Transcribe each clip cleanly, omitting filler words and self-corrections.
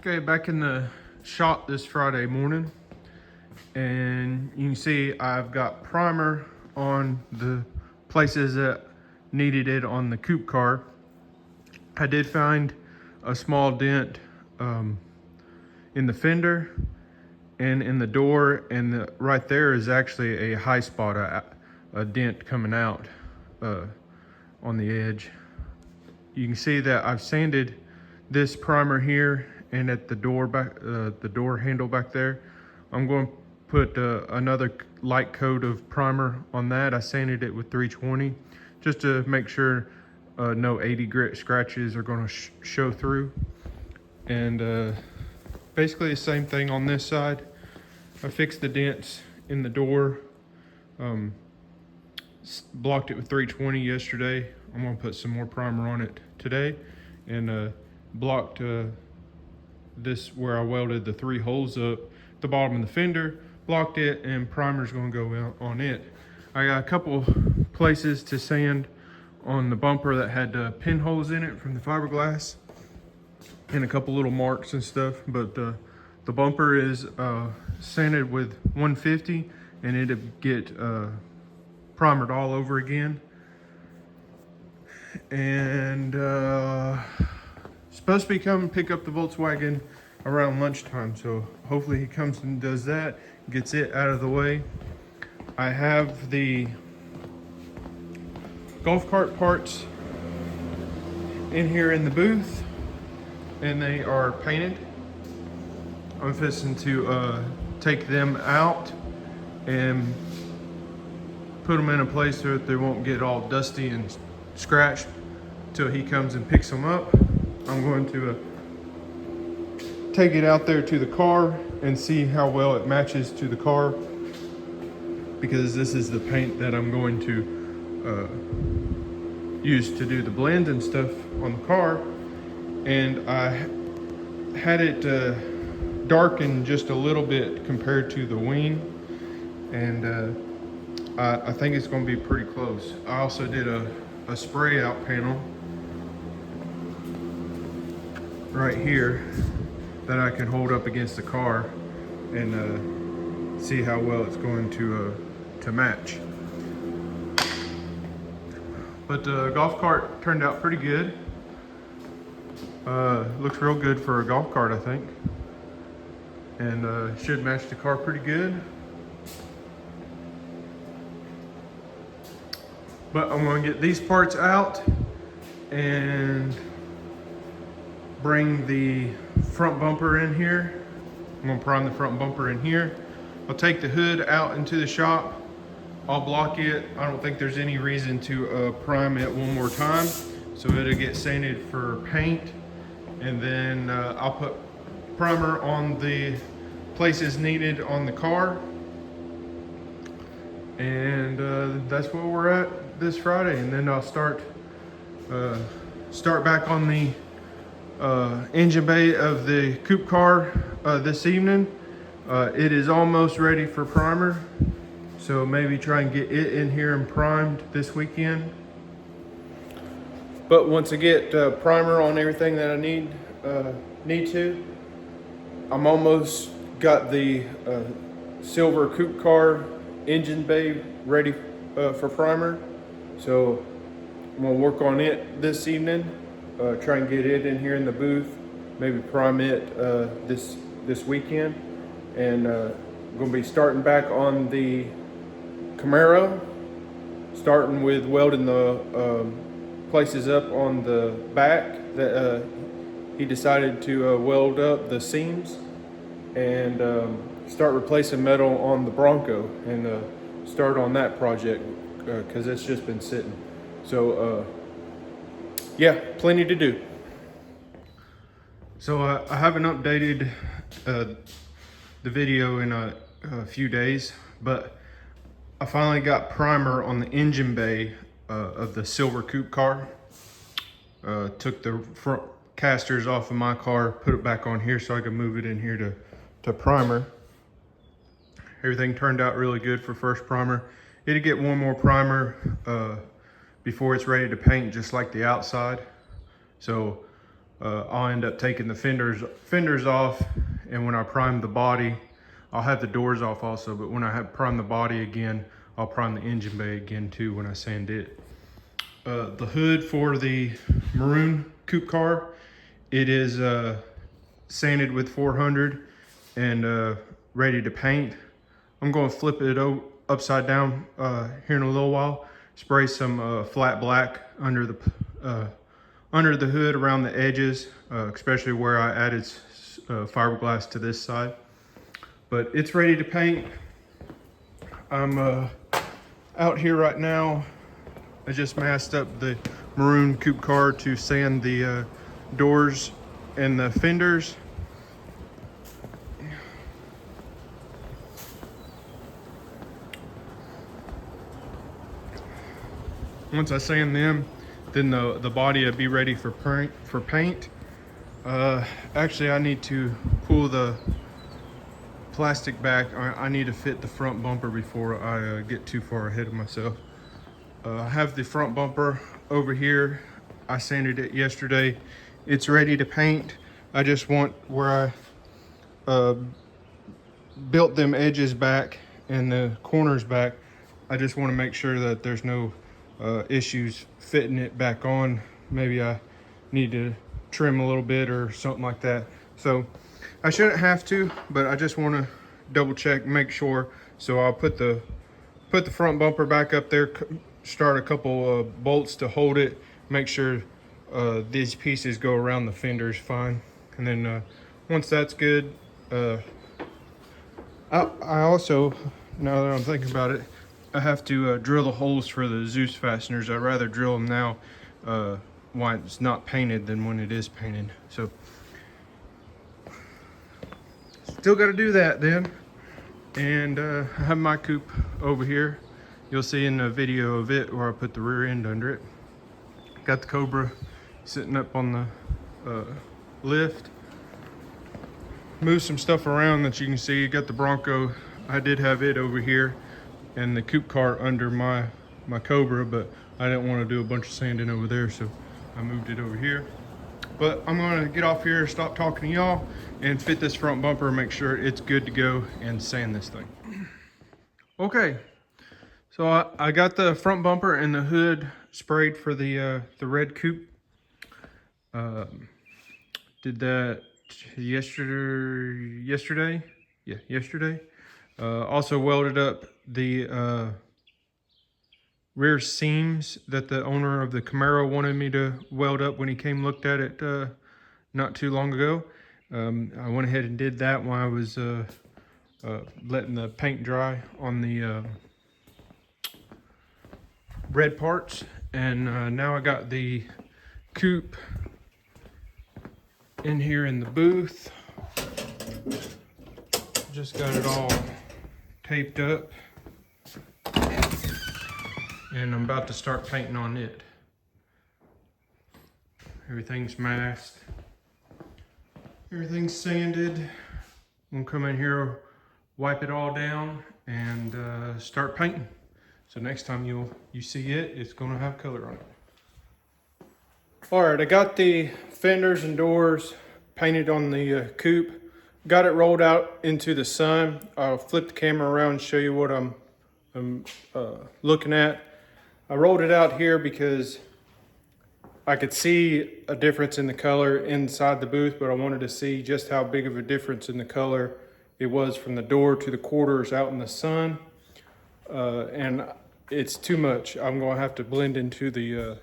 Okay, back in the shop this Friday morning, and you can see I've got primer on the places that needed it on the coupe car. I did find a small dent in the fender and in the door, and right there is actually a high spot, a dent coming out on the edge. You can see that I've sanded this primer here and at the door handle back there. I'm going to put another light coat of primer on that. I sanded it with 320 just to make sure no 80 grit scratches are going to show through. And basically the same thing on this side. I fixed the dents in the door, blocked it with 320 yesterday. I'm going to put some more primer on it today, and blocked this where I welded the 3 holes up the bottom of the fender, blocked it, and primer's going to go on it. I got a couple places to sand on the bumper that had pinholes in it from the fiberglass, and a couple little marks and stuff, but the bumper is sanded with 150, and it'll get primered all over again. And supposed to be coming pick up the Volkswagen around lunchtime, so hopefully he comes and does that, gets it out of the way. I have the golf cart parts in here in the booth, and they are painted. I'm fixing to take them out and put them in a place so that they won't get all dusty and scratched till he comes and picks them up. I'm going to take it out there to the car and see how well it matches to the car, because this is the paint that I'm going to use to do the blends and stuff on the car. And I had it darkened just a little bit compared to the wing, and I think it's going to be pretty close. I also did a spray out panel right here that I can hold up against the car and see how well it's going to match. But the golf cart turned out pretty good. Looks real good for a golf cart, I think, and should match the car pretty good. But I'm going to get these parts out and bring the front bumper in here. I'm going to prime the front bumper in here. I'll take the hood out into the shop. I'll block it. I don't think there's any reason to prime it one more time, so it'll get sanded for paint. And then I'll put primer on the places needed on the car. And that's where we're at this Friday. And then I'll start back on the engine bay of the coupe car this evening. It is almost ready for primer, so maybe try and get it in here and primed this weekend. But once I get primer on everything that I need to, I'm almost got the silver coupe car engine bay ready for primer. So I'm gonna work on it this evening, try and get it in here in the booth, maybe prime it this weekend, and I'm gonna be starting back on the Camaro, starting with welding the places up on the back that he decided to weld up the seams, and start replacing metal on the Bronco, and start on that project because it's just been sitting. So yeah, plenty to do. So I haven't updated the video in a few days, but I finally got primer on the engine bay of the silver coupe car. Took the front casters off of my car, put it back on here so I could move it in here to primer. Everything turned out really good for first primer. It'll get one more primer before it's ready to paint, just like the outside. So I'll end up taking the fenders off, and when I prime the body, I'll have the doors off also, but when I have prime the body again, I'll prime the engine bay again too when I sand it. The hood for the maroon coupe car, it is sanded with 400 and ready to paint. I'm going to flip it upside down here in a little while. Spray some flat black under the hood around the edges, especially where I added fiberglass to this side. But it's ready to paint. I'm out here right now. I just masked up the maroon coupe car to sand the doors and the fenders. Once I sand them, then the body will be ready for paint. Actually, I need to pull the plastic back. I need to fit the front bumper before I get too far ahead of myself. I have the front bumper over here. I sanded it yesterday. It's ready to paint. I just want where I built them edges back and the corners back. I just want to make sure that there's no issues fitting it back on. Maybe I need to trim a little bit or something like that. So I shouldn't have to, but I just want to double check, make sure. So I'll put the front bumper back up there, start a couple bolts to hold it, make sure these pieces go around the fenders fine. And then once that's good, I also, now that I'm thinking about it, I have to drill the holes for the Zeus fasteners. I'd rather drill them now while it's not painted than when it is painted. So still got to do that then. And I have my coupe over here. You'll see in the video of it where I put the rear end under it. Got the Cobra sitting up on the lift. Move some stuff around that you can see. Got the Bronco. I did have it over here and the coupe car under my Cobra, but I didn't want to do a bunch of sanding over there, so I moved it over here. But I'm going to get off here, stop talking to y'all, and fit this front bumper, make sure it's good to go, and sand this thing. Okay, so I got the front bumper and the hood sprayed for the red coupe. Did that yesterday. Yeah, yesterday. Also welded up the rear seams that the owner of the Camaro wanted me to weld up when he came looked at it not too long ago. I went ahead and did that while I was letting the paint dry on the red parts. And now I got the coupe in here in the booth. Just got it all taped up, and I'm about to start painting on it. Everything's masked, everything's sanded. I'm gonna come in here, wipe it all down, and start painting. So next time you see it, it's gonna have color on it. All right, I got the fenders and doors painted on the coupe. Got it rolled out into the sun. I'll flip the camera around and show you what I'm looking at. I rolled it out here because I could see a difference in the color inside the booth, but I wanted to see just how big of a difference in the color it was from the door to the quarters out in the sun. And it's too much. I'm gonna have to blend into the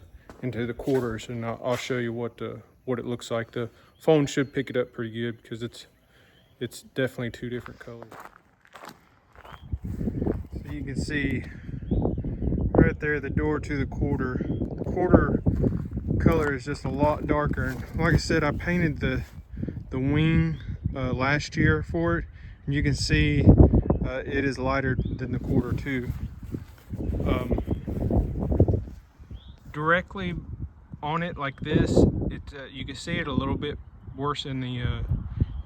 quarters, and I'll show you what it looks like. The phone should pick it up pretty good because it's definitely two different colors. So you can see right there the door to the quarter. The quarter color is just a lot darker. And like I said, I painted the wing last year for it, and you can see it is lighter than the quarter too. Directly on it like this, you can see it a little bit worse in the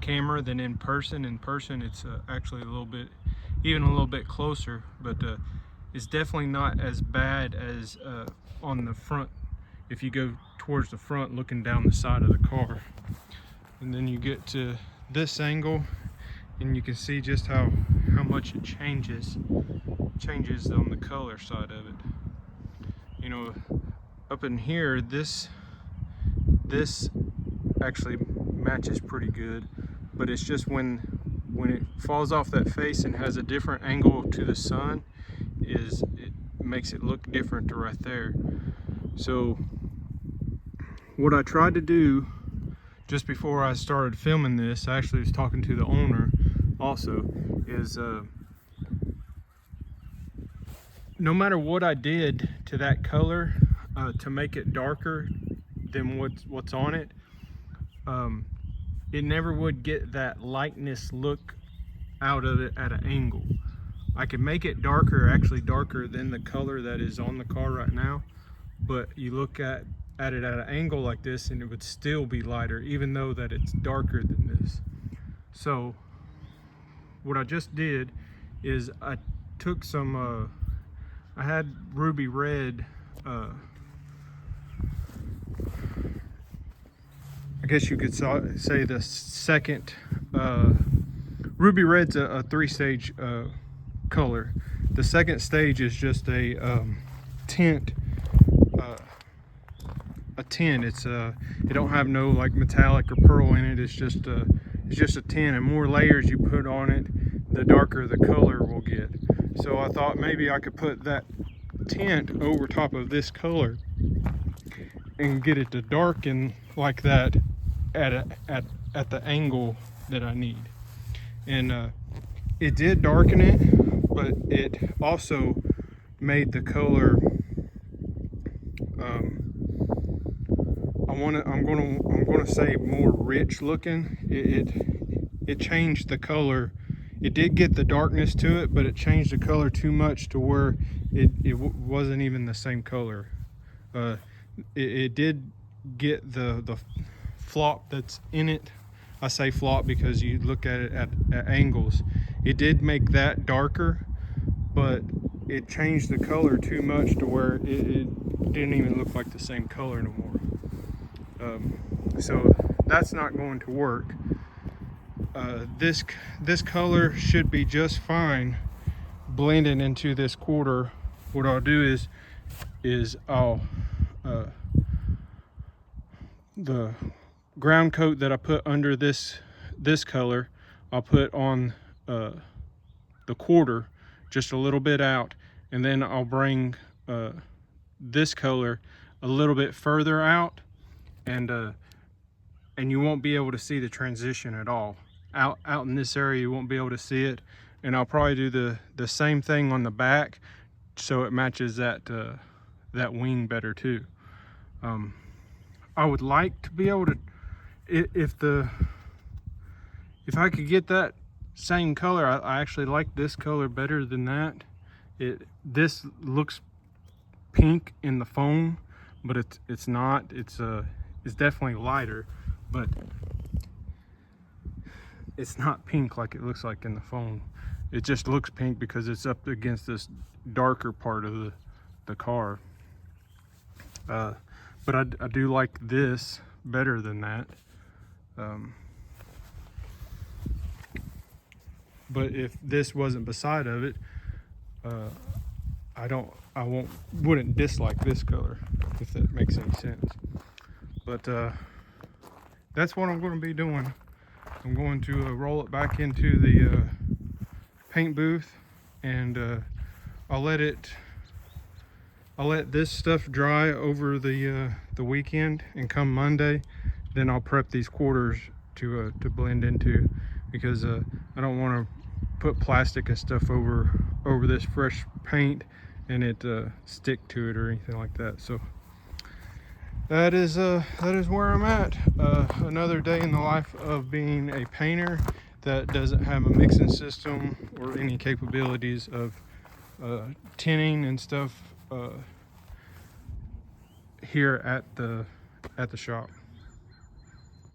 camera than in person. In person, it's actually a little bit closer, but it's definitely not as bad as on the front if you go towards the front looking down the side of the car. And then you get to this angle and you can see just how much it changes on the color side of it. You know, up in here, this actually matches pretty good, but it's just when it falls off that face and has a different angle to the sun, it makes it look different to right there. So what I tried to do just before I started filming this, I actually was talking to the owner also, is no matter what I did to that color to make it darker than what's on it, it never would get that lightness look out of it at an angle. I could make it darker, actually darker than the color that is on the car right now, but you look at it at an angle like this and it would still be lighter, even though that it's darker than this. So what I just did is I took some I had ruby red, I guess you could say the second, ruby red's a 3-stage color. The second stage is just a tint. It's it don't have no like metallic or pearl in it. It's just a tint, and more layers you put on it, the darker the color will get. So I thought maybe I could put that tint over top of this color and get it to darken like that at the angle that I need. And it did darken it, but it also made the color I'm gonna say more rich looking. It changed the color. It did get the darkness to it, but it changed the color too much to where it wasn't even the same color. It did get the flop that's in it. I say flop because you look at it at angles. It did make that darker, but it changed the color too much to where it didn't even look like the same color no more. So that's not going to work. This color should be just fine blending into this quarter. What I'll do is I'll the ground coat that I put under this color, I'll put on the quarter just a little bit out, and then I'll bring this color a little bit further out, and you won't be able to see the transition at all. Out in this area you won't be able to see it. And I'll probably do the same thing on the back so it matches that wing better too. I would like to be able to, if I could get that same color, I actually like this color better than that. This looks pink in the phone, but it's not. It's definitely lighter, but it's not pink like it looks like in the phone. It just looks pink because it's up against this darker part of the car. But I do like this better than that. But if this wasn't beside of it, I wouldn't dislike this color, if that makes any sense. But that's what I'm going to be doing. I'm going to roll it back into the paint booth, and I'll let this stuff dry over the weekend, and come Monday, then I'll prep these quarters to blend into, because I don't want to put plastic and stuff over this fresh paint and it stick to it or anything like that. So that is where I'm at. Another day in the life of being a painter that doesn't have a mixing system or any capabilities of tinting and stuff here at the shop.